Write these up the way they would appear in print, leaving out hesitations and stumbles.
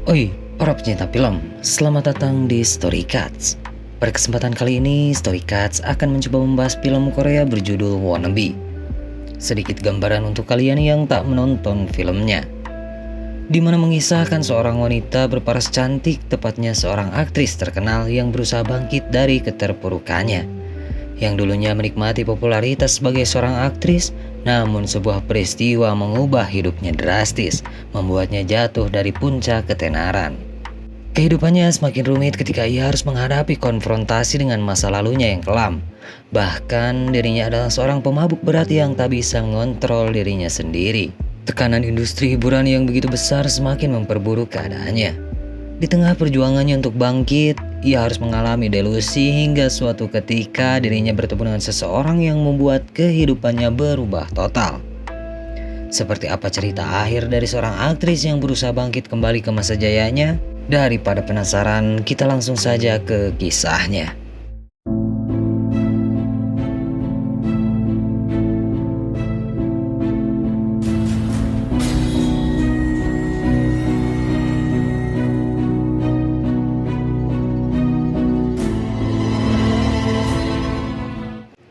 Oi, para pecinta film, selamat datang di Story Cuts. Pada kesempatan kali ini, Story Cuts akan mencoba membahas film Korea berjudul Wannabe. Sedikit gambaran untuk kalian yang tak menonton filmnya, di mana mengisahkan seorang wanita berparas cantik, tepatnya seorang aktris terkenal yang berusaha bangkit dari keterpurukannya. Yang dulunya menikmati popularitas sebagai seorang aktris, namun sebuah peristiwa mengubah hidupnya drastis, membuatnya jatuh dari puncak ketenaran. Kehidupannya semakin rumit ketika ia harus menghadapi konfrontasi dengan masa lalunya yang kelam. Bahkan dirinya adalah seorang pemabuk berat yang tak bisa mengontrol dirinya sendiri. Tekanan industri hiburan yang begitu besar semakin memperburuk keadaannya. Di tengah perjuangannya untuk bangkit, ia harus mengalami delusi hingga suatu ketika dirinya bertemu dengan seseorang yang membuat kehidupannya berubah total. Seperti apa cerita akhir dari seorang aktris yang berusaha bangkit kembali ke masa jayanya? Daripada penasaran, kita langsung saja ke kisahnya.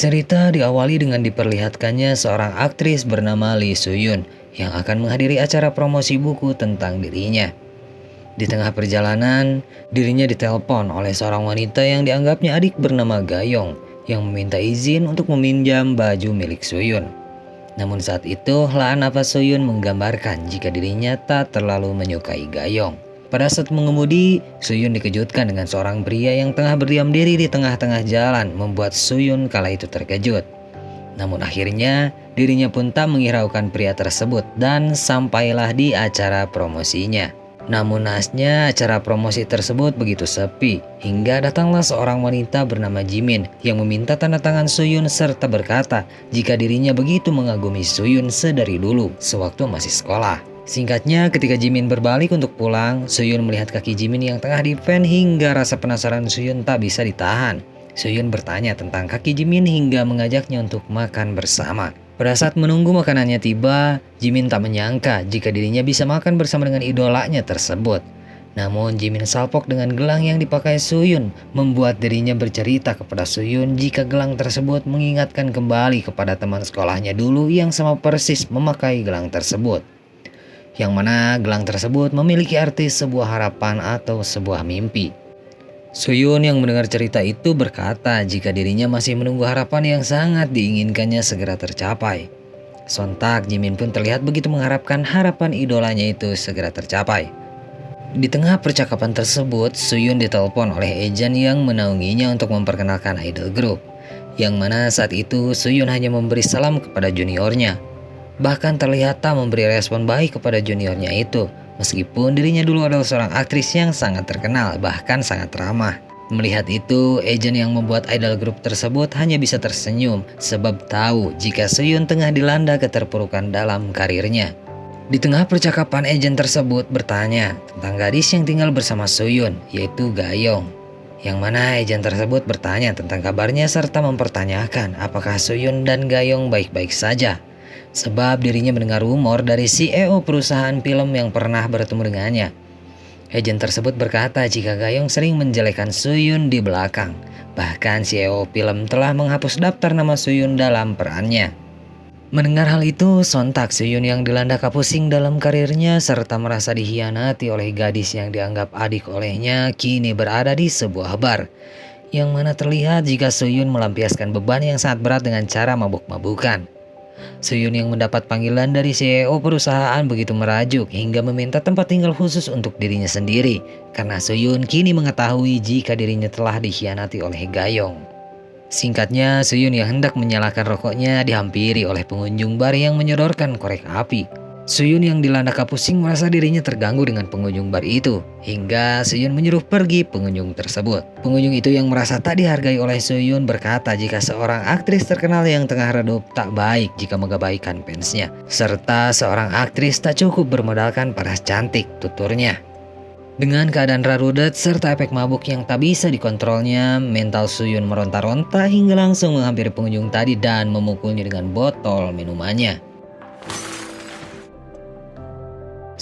Cerita diawali dengan diperlihatkannya seorang aktris bernama Lee Soo-yoon yang akan menghadiri acara promosi buku tentang dirinya. Di tengah perjalanan, dirinya ditelepon oleh seorang wanita yang dianggapnya adik bernama Gayong yang meminta izin untuk meminjam baju milik Soo-yoon. Namun saat itu, helaan nafas Soo-yoon menggambarkan jika dirinya tak terlalu menyukai Gayong. Pada saat mengemudi, Soo-yoon dikejutkan dengan seorang pria yang tengah berdiam diri di tengah-tengah jalan, membuat Soo-yoon kala itu terkejut. Namun akhirnya, dirinya pun tak menghiraukan pria tersebut dan sampailah di acara promosinya. Namun naasnya acara promosi tersebut begitu sepi, hingga datanglah seorang wanita bernama Jimin yang meminta tanda tangan Soo-yoon serta berkata jika dirinya begitu mengagumi Soo-yoon sedari dulu sewaktu masih sekolah. Singkatnya, ketika Jimin berbalik untuk pulang, Soo-yoon melihat kaki Jimin yang tengah dipen hingga rasa penasaran Soo-yoon tak bisa ditahan. Soo-yoon bertanya tentang kaki Jimin hingga mengajaknya untuk makan bersama. Pada saat menunggu makanannya tiba, Jimin tak menyangka jika dirinya bisa makan bersama dengan idolanya tersebut. Namun Jimin salpok dengan gelang yang dipakai Soo-yoon, membuat dirinya bercerita kepada Soo-yoon jika gelang tersebut mengingatkan kembali kepada teman sekolahnya dulu yang sama persis memakai gelang tersebut. Yang mana gelang tersebut memiliki arti sebuah harapan atau sebuah mimpi. Soo-yoon yang mendengar cerita itu berkata jika dirinya masih menunggu harapan yang sangat diinginkannya segera tercapai. Sontak Jimin pun terlihat begitu mengharapkan harapan idolanya itu segera tercapai. Di tengah percakapan tersebut, Soo-yoon ditelepon oleh ejen yang menaunginya untuk memperkenalkan idol group. Yang mana saat itu Soo-yoon hanya memberi salam kepada juniornya. Bahkan terlihat tak memberi respon baik kepada juniornya itu, meskipun dirinya dulu adalah seorang aktris yang sangat terkenal, bahkan sangat ramah. Melihat itu, ejen yang membuat idol group tersebut hanya bisa tersenyum, sebab tahu jika Soo-yoon tengah dilanda keterpurukan dalam karirnya. Di tengah percakapan, ejen tersebut bertanya tentang gadis yang tinggal bersama Soo-yoon, yaitu Gayong. Yang mana ejen tersebut bertanya tentang kabarnya serta mempertanyakan apakah Soo-yoon dan Gayong baik-baik saja. Sebab dirinya mendengar rumor dari CEO perusahaan film yang pernah bertemu dengannya. Ejen tersebut berkata jika Gayong sering menjelekkan Soo-yoon di belakang. Bahkan CEO film telah menghapus daftar nama Soo-yoon dalam perannya. Mendengar hal itu, sontak Soo-yoon yang dilanda kapusing dalam karirnya serta merasa dikhianati oleh gadis yang dianggap adik olehnya kini berada di sebuah bar. Yang mana terlihat jika Soo-yoon melampiaskan beban yang sangat berat dengan cara mabuk-mabukan. Soo-yoon yang mendapat panggilan dari CEO perusahaan begitu merajuk hingga meminta tempat tinggal khusus untuk dirinya sendiri karena Soo-yoon kini mengetahui jika dirinya telah dikhianati oleh Gayong. Singkatnya, Soo-yoon yang hendak menyalakan rokoknya dihampiri oleh pengunjung bar yang menyodorkan korek api. Soo-yoon yang dilanda kapusing merasa dirinya terganggu dengan pengunjung bar itu, hingga Soo-yoon menyuruh pergi pengunjung tersebut. Pengunjung itu yang merasa tak dihargai oleh Soo-yoon berkata jika seorang aktris terkenal yang tengah redup tak baik jika mengabaikan fansnya, serta seorang aktris tak cukup bermodalkan paras cantik, tuturnya. Dengan keadaan rarudet serta efek mabuk yang tak bisa dikontrolnya, mental Soo-yoon meronta-ronta hingga langsung menghampiri pengunjung tadi dan memukulnya dengan botol minumannya.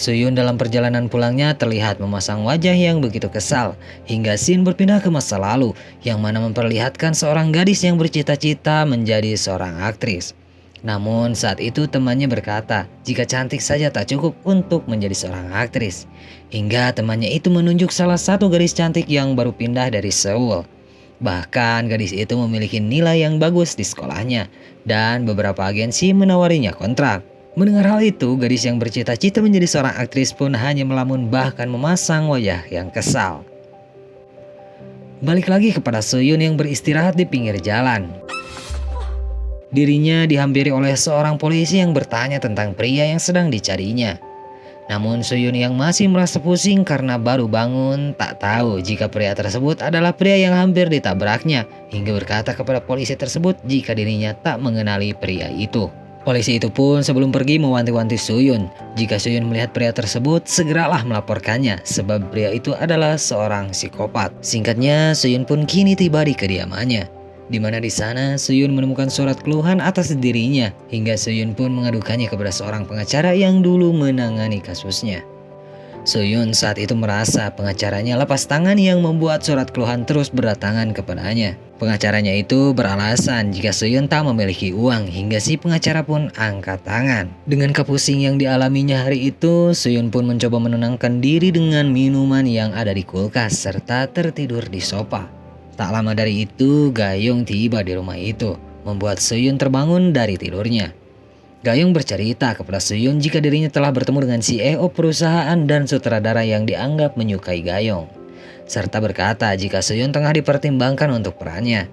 Suyun dalam perjalanan pulangnya terlihat memasang wajah yang begitu kesal, hingga scene berpindah ke masa lalu, yang mana memperlihatkan seorang gadis yang bercita-cita menjadi seorang aktris. Namun saat itu temannya berkata, jika cantik saja tak cukup untuk menjadi seorang aktris. Hingga temannya itu menunjuk salah satu gadis cantik yang baru pindah dari Seoul. Bahkan gadis itu memiliki nilai yang bagus di sekolahnya, dan beberapa agensi menawarinya kontrak. Mendengar hal itu, gadis yang bercita-cita menjadi seorang aktris pun hanya melamun bahkan memasang wajah yang kesal. Balik lagi kepada Suyun yang beristirahat di pinggir jalan. Dirinya dihampiri oleh seorang polisi yang bertanya tentang pria yang sedang dicarinya. Namun Suyun yang masih merasa pusing karena baru bangun tak tahu jika pria tersebut adalah pria yang hampir ditabraknya, hingga berkata kepada polisi tersebut jika dirinya tak mengenali pria itu. Polisi itu pun sebelum pergi mewanti-wanti Suyun. Jika Suyun melihat pria tersebut, segeralah melaporkannya sebab pria itu adalah seorang psikopat. Singkatnya, Suyun pun kini tiba di kediamannya, di mana di sana Suyun menemukan surat keluhan atas dirinya, hingga Suyun pun mengadukannya kepada seorang pengacara yang dulu menangani kasusnya. Suyun saat itu merasa pengacaranya lepas tangan yang membuat surat keluhan terus berdatangan kepadanya. Pengacaranya itu beralasan jika Suyun tak memiliki uang, hingga si pengacara pun angkat tangan. Dengan kepusing yang dialaminya hari itu, Suyun pun mencoba menenangkan diri dengan minuman yang ada di kulkas serta tertidur di sofa. Tak lama dari itu, Gayong tiba di rumah itu, membuat Suyun terbangun dari tidurnya. Gayong bercerita kepada Suyun jika dirinya telah bertemu dengan CEO perusahaan dan sutradara yang dianggap menyukai Gayong, serta berkata jika Suyun tengah dipertimbangkan untuk perannya.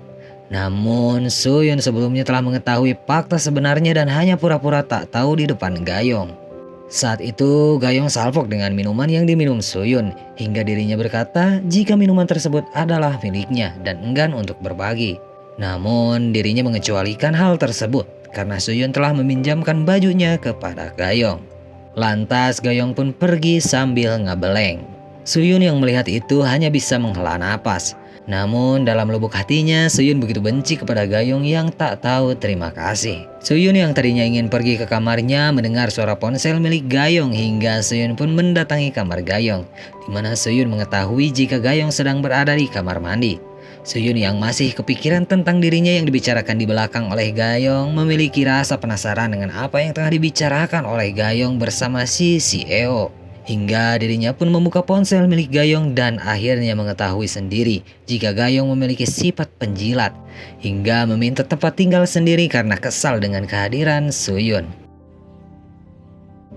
Namun Suyun sebelumnya telah mengetahui fakta sebenarnya dan hanya pura-pura tak tahu di depan Gayong. Saat itu Gayong salpok dengan minuman yang diminum Suyun, hingga dirinya berkata jika minuman tersebut adalah miliknya dan enggan untuk berbagi. Namun dirinya mengecualikan hal tersebut karena Suyun telah meminjamkan bajunya kepada Gayong. Lantas Gayong pun pergi sambil ngabeleng. Suyun yang melihat itu hanya bisa menghela napas. Namun dalam lubuk hatinya Suyun begitu benci kepada Gayong yang tak tahu terima kasih. Suyun yang tadinya ingin pergi ke kamarnya mendengar suara ponsel milik Gayong, hingga Suyun pun mendatangi kamar Gayong, di mana Suyun mengetahui jika Gayong sedang berada di kamar mandi. Suyun yang masih kepikiran tentang dirinya yang dibicarakan di belakang oleh Gayong memiliki rasa penasaran dengan apa yang tengah dibicarakan oleh Gayong bersama si CEO. Hingga dirinya pun membuka ponsel milik Gayong dan akhirnya mengetahui sendiri jika Gayong memiliki sifat penjilat, hingga meminta tempat tinggal sendiri karena kesal dengan kehadiran Suyun.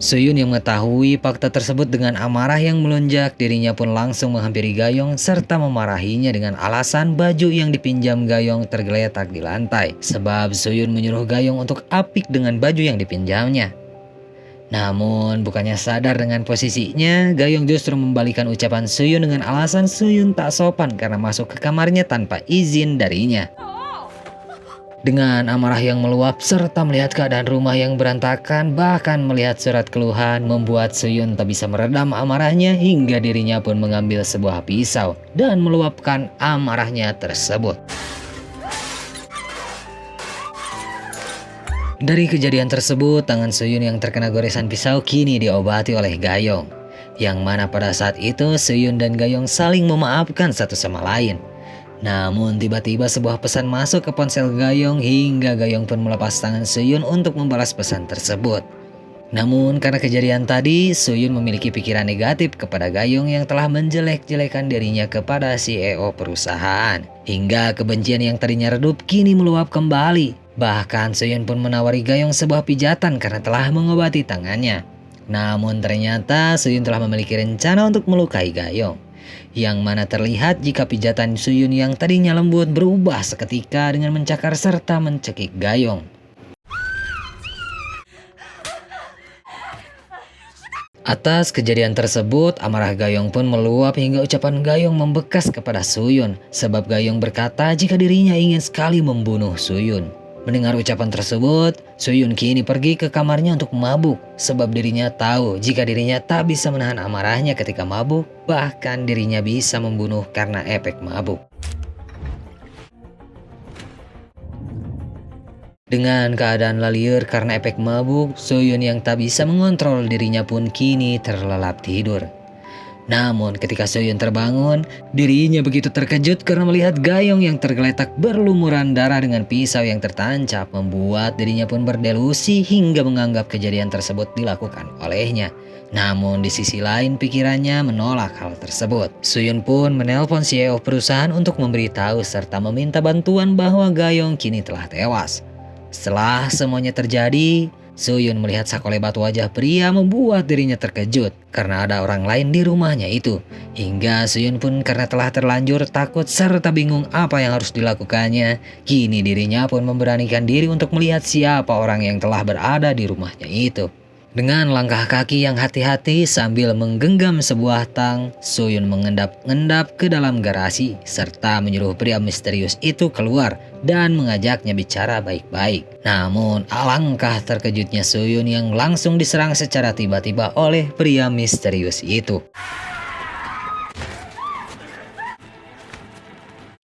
Suyun yang mengetahui fakta tersebut dengan amarah yang melonjak, dirinya pun langsung menghampiri Gayong serta memarahinya dengan alasan baju yang dipinjam Gayong tergeletak di lantai, sebab Suyun menyuruh Gayong untuk apik dengan baju yang dipinjamnya. Namun bukannya sadar dengan posisinya, Gayong justru membalikan ucapan Suyun dengan alasan Suyun tak sopan karena masuk ke kamarnya tanpa izin darinya. Dengan amarah yang meluap serta melihat keadaan rumah yang berantakan, bahkan melihat surat keluhan, membuat Suyun tak bisa meredam amarahnya, hingga dirinya pun mengambil sebuah pisau dan meluapkan amarahnya tersebut. Dari kejadian tersebut, tangan Suyun yang terkena goresan pisau kini diobati oleh Gayong, yang mana pada saat itu Suyun dan Gayong saling memaafkan satu sama lain. Namun tiba-tiba sebuah pesan masuk ke ponsel Gayong, hingga Gayong pun melepas tangan Suyun untuk membalas pesan tersebut. Namun karena kejadian tadi, Suyun memiliki pikiran negatif kepada Gayong yang telah menjelek-jelekan dirinya kepada CEO perusahaan, hingga kebencian yang tadinya redup kini meluap kembali. Bahkan Suyun pun menawari Gayong sebuah pijatan karena telah mengobati tangannya. Namun ternyata Suyun telah memiliki rencana untuk melukai Gayong, yang mana terlihat jika pijatan Suyun yang tadinya lembut berubah seketika dengan mencakar serta mencekik Gayong. Atas kejadian tersebut, amarah Gayong pun meluap hingga ucapan Gayong membekas kepada Suyun, sebab Gayong berkata jika dirinya ingin sekali membunuh Suyun. Mendengar ucapan tersebut, Suyun kini pergi ke kamarnya untuk mabuk, sebab dirinya tahu jika dirinya tak bisa menahan amarahnya ketika mabuk, bahkan dirinya bisa membunuh karena efek mabuk. Dengan keadaan liar karena efek mabuk, Soyun yang tak bisa mengontrol dirinya pun kini terlelap tidur. Namun ketika Soyun terbangun, dirinya begitu terkejut karena melihat Gayong yang tergeletak berlumuran darah dengan pisau yang tertancap, membuat dirinya pun berdelusi hingga menganggap kejadian tersebut dilakukan olehnya. Namun di sisi lain pikirannya menolak hal tersebut. Soyun pun menelpon CEO perusahaan untuk memberitahu serta meminta bantuan bahwa Gayong kini telah tewas. Setelah semuanya terjadi, Soyun melihat sakolebat wajah pria membuat dirinya terkejut karena ada orang lain di rumahnya itu. Hingga Soyun pun karena telah terlanjur takut serta bingung apa yang harus dilakukannya, kini dirinya pun memberanikan diri untuk melihat siapa orang yang telah berada di rumahnya itu. Dengan langkah kaki yang hati-hati sambil menggenggam sebuah tang, Soyun mengendap-endap ke dalam garasi serta menyuruh pria misterius itu keluar dan mengajaknya bicara baik-baik. Namun alangkah terkejutnya Soyun yang langsung diserang secara tiba-tiba oleh pria misterius itu.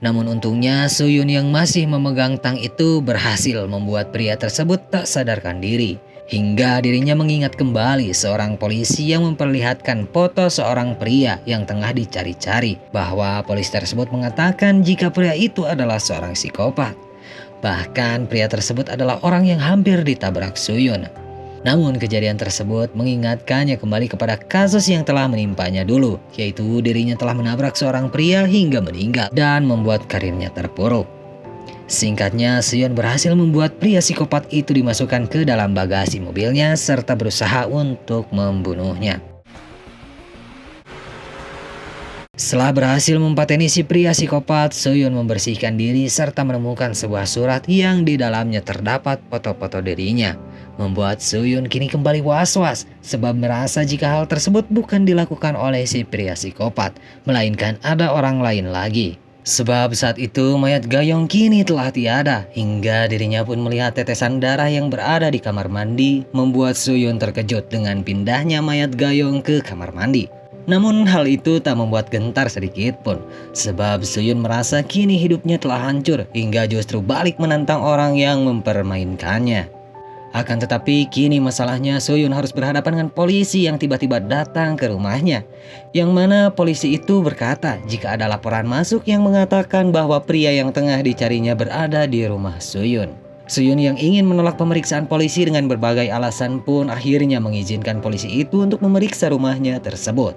Namun untungnya Soyun yang masih memegang tang itu berhasil membuat pria tersebut tak sadarkan diri. Hingga dirinya mengingat kembali seorang polisi yang memperlihatkan foto seorang pria yang tengah dicari-cari. Bahwa polisi tersebut mengatakan jika pria itu adalah seorang psikopat. Bahkan pria tersebut adalah orang yang hampir ditabrak Soyun. Namun kejadian tersebut mengingatkannya kembali kepada kasus yang telah menimpanya dulu. Yaitu dirinya telah menabrak seorang pria hingga meninggal dan membuat karirnya terpuruk. Singkatnya, Soyun berhasil membuat pria psikopat itu dimasukkan ke dalam bagasi mobilnya serta berusaha untuk membunuhnya. Setelah berhasil mempateni si pria psikopat, Soyun membersihkan diri serta menemukan sebuah surat yang di dalamnya terdapat foto-foto dirinya. Membuat Soyun kini kembali was-was sebab merasa jika hal tersebut bukan dilakukan oleh si pria psikopat, melainkan ada orang lain lagi. Sebab saat itu mayat Gayong kini telah tiada, hingga dirinya pun melihat tetesan darah yang berada di kamar mandi, membuat Soyun terkejut dengan pindahnya mayat Gayong ke kamar mandi. Namun hal itu tak membuat gentar sedikit pun, sebab Soyun merasa kini hidupnya telah hancur, hingga justru balik menantang orang yang mempermainkannya. Akan tetapi kini masalahnya Soyun harus berhadapan dengan polisi yang tiba-tiba datang ke rumahnya. Yang mana polisi itu berkata jika ada laporan masuk yang mengatakan bahwa pria yang tengah dicarinya berada di rumah Soyun. Soyun yang ingin menolak pemeriksaan polisi dengan berbagai alasan pun akhirnya mengizinkan polisi itu untuk memeriksa rumahnya tersebut.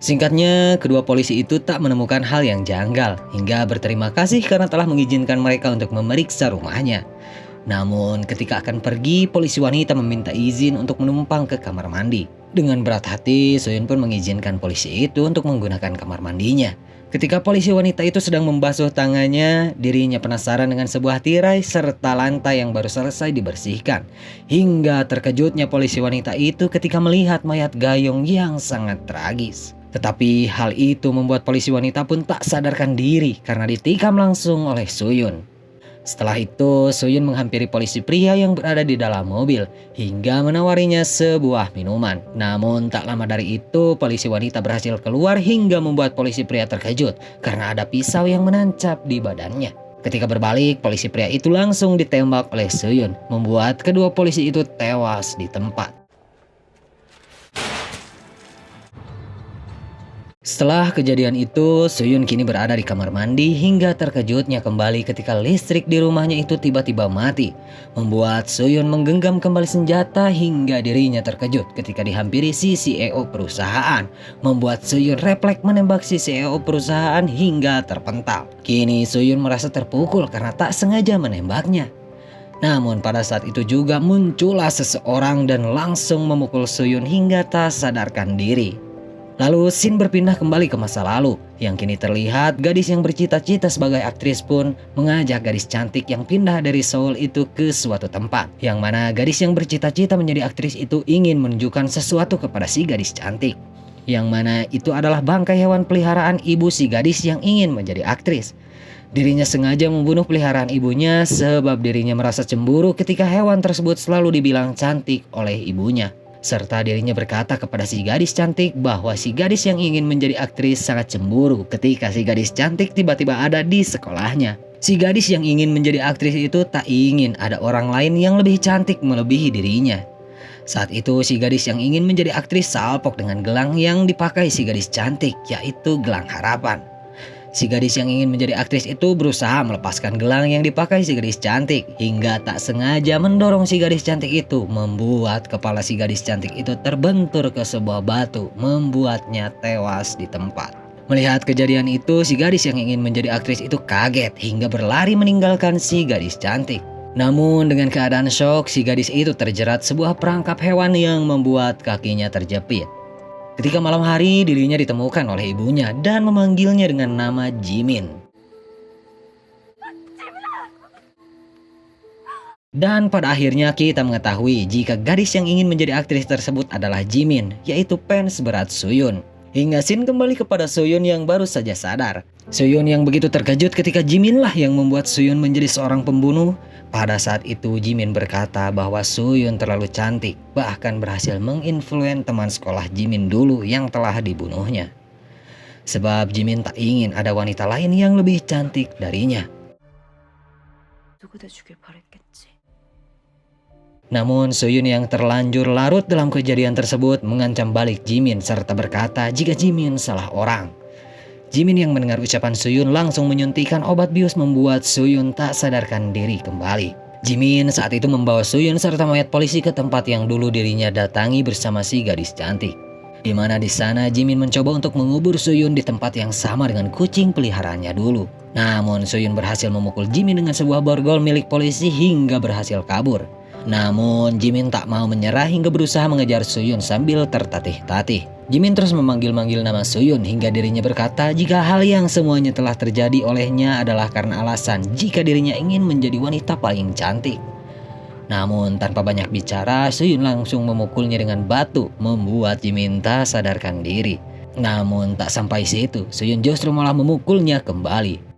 Singkatnya, kedua polisi itu tak menemukan hal yang janggal hingga berterima kasih karena telah mengizinkan mereka untuk memeriksa rumahnya. Namun ketika akan pergi, polisi wanita meminta izin untuk menumpang ke kamar mandi. Dengan berat hati, Soyun pun mengizinkan polisi itu untuk menggunakan kamar mandinya. Ketika polisi wanita itu sedang membasuh tangannya, dirinya penasaran dengan sebuah tirai serta lantai yang baru selesai dibersihkan. Hingga terkejutnya polisi wanita itu ketika melihat mayat Gayong yang sangat tragis. Tetapi hal itu membuat polisi wanita pun tak sadarkan diri karena ditikam langsung oleh Soyun. Setelah itu, Soyun menghampiri polisi pria yang berada di dalam mobil hingga menawarinya sebuah minuman. Namun tak lama dari itu, polisi wanita berhasil keluar hingga membuat polisi pria terkejut karena ada pisau yang menancap di badannya. Ketika berbalik, polisi pria itu langsung ditembak oleh Soyun, membuat kedua polisi itu tewas di tempat. Setelah kejadian itu, Soyun kini berada di kamar mandi hingga terkejutnya kembali ketika listrik di rumahnya itu tiba-tiba mati. Membuat Soyun menggenggam kembali senjata hingga dirinya terkejut ketika dihampiri si CEO perusahaan. Membuat Soyun refleks menembak si CEO perusahaan hingga terpental. Kini Soyun merasa terpukul karena tak sengaja menembaknya. Namun pada saat itu juga muncullah seseorang dan langsung memukul Soyun hingga tak sadarkan diri. Lalu scene berpindah kembali ke masa lalu, yang kini terlihat gadis yang bercita-cita sebagai aktris pun mengajak gadis cantik yang pindah dari Seoul itu ke suatu tempat. Yang mana gadis yang bercita-cita menjadi aktris itu ingin menunjukkan sesuatu kepada si gadis cantik. Yang mana itu adalah bangkai hewan peliharaan ibu si gadis yang ingin menjadi aktris. Dirinya sengaja membunuh peliharaan ibunya sebab dirinya merasa cemburu ketika hewan tersebut selalu dibilang cantik oleh ibunya. serta dirinya berkata kepada si gadis cantik bahwa si gadis yang ingin menjadi aktris sangat cemburu ketika si gadis cantik tiba-tiba ada di sekolahnya. Si gadis yang ingin menjadi aktris itu tak ingin ada orang lain yang lebih cantik melebihi dirinya. Saat itu si gadis yang ingin menjadi aktris salpok dengan gelang yang dipakai si gadis cantik, yaitu gelang harapan. Si gadis yang ingin menjadi aktris itu berusaha melepaskan gelang yang dipakai si gadis cantik hingga tak sengaja mendorong si gadis cantik itu, membuat kepala si gadis cantik itu terbentur ke sebuah batu, membuatnya tewas di tempat. Melihat kejadian itu, si gadis yang ingin menjadi aktris itu kaget hingga berlari meninggalkan si gadis cantik. Namun dengan keadaan syok, si gadis itu terjerat sebuah perangkap hewan yang membuat kakinya terjepit. Ketika malam hari, dirinya ditemukan oleh ibunya dan memanggilnya dengan nama Jimin. Dan pada akhirnya kita mengetahui jika gadis yang ingin menjadi aktris tersebut adalah Jimin, yaitu fans berat Sooyoon. Hingga Shin kembali kepada Sooyoon yang baru saja sadar. Sooyoon yang begitu terkejut ketika Jimin lah yang membuat Sooyoon menjadi seorang pembunuh. Pada saat itu Jimin berkata bahwa Sooyoon terlalu cantik, bahkan berhasil menginfluen teman sekolah Jimin dulu yang telah dibunuhnya. Sebab Jimin tak ingin ada wanita lain yang lebih cantik darinya. Namun Sooyoon yang terlanjur larut dalam kejadian tersebut mengancam balik Jimin serta berkata jika Jimin salah orang. Jimin yang mendengar ucapan Sooyoon langsung menyuntikkan obat bius membuat Sooyoon tak sadarkan diri kembali. Jimin saat itu membawa Sooyoon serta mayat polisi ke tempat yang dulu dirinya datangi bersama si gadis cantik. Di mana di sana Jimin mencoba untuk mengubur Sooyoon di tempat yang sama dengan kucing peliharaannya dulu. Namun Sooyoon berhasil memukul Jimin dengan sebuah borgol milik polisi hingga berhasil kabur. Namun Jimin tak mau menyerah hingga berusaha mengejar Sooyoon sambil tertatih-tatih. Jimin terus memanggil-manggil nama Sooyoon hingga dirinya berkata jika hal yang semuanya telah terjadi olehnya adalah karena alasan jika dirinya ingin menjadi wanita paling cantik. Namun tanpa banyak bicara, Sooyoon langsung memukulnya dengan batu, membuat Jimin tak sadarkan diri. Namun tak sampai situ, Sooyoon justru malah memukulnya kembali.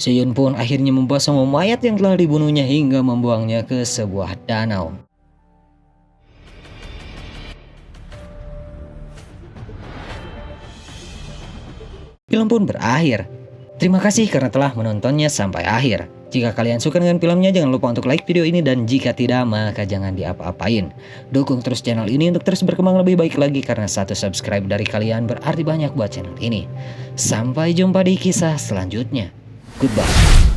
Sooyoon pun akhirnya membawa semua mayat yang telah dibunuhnya hingga membuangnya ke sebuah danau. Film pun berakhir. Terima kasih karena telah menontonnya sampai akhir. Jika kalian suka dengan filmnya, jangan lupa untuk like video ini, dan jika tidak, maka jangan diapa-apain. Dukung terus channel ini untuk terus berkembang lebih baik lagi, karena satu subscribe dari kalian berarti banyak buat channel ini. Sampai jumpa di kisah selanjutnya. Goodbye.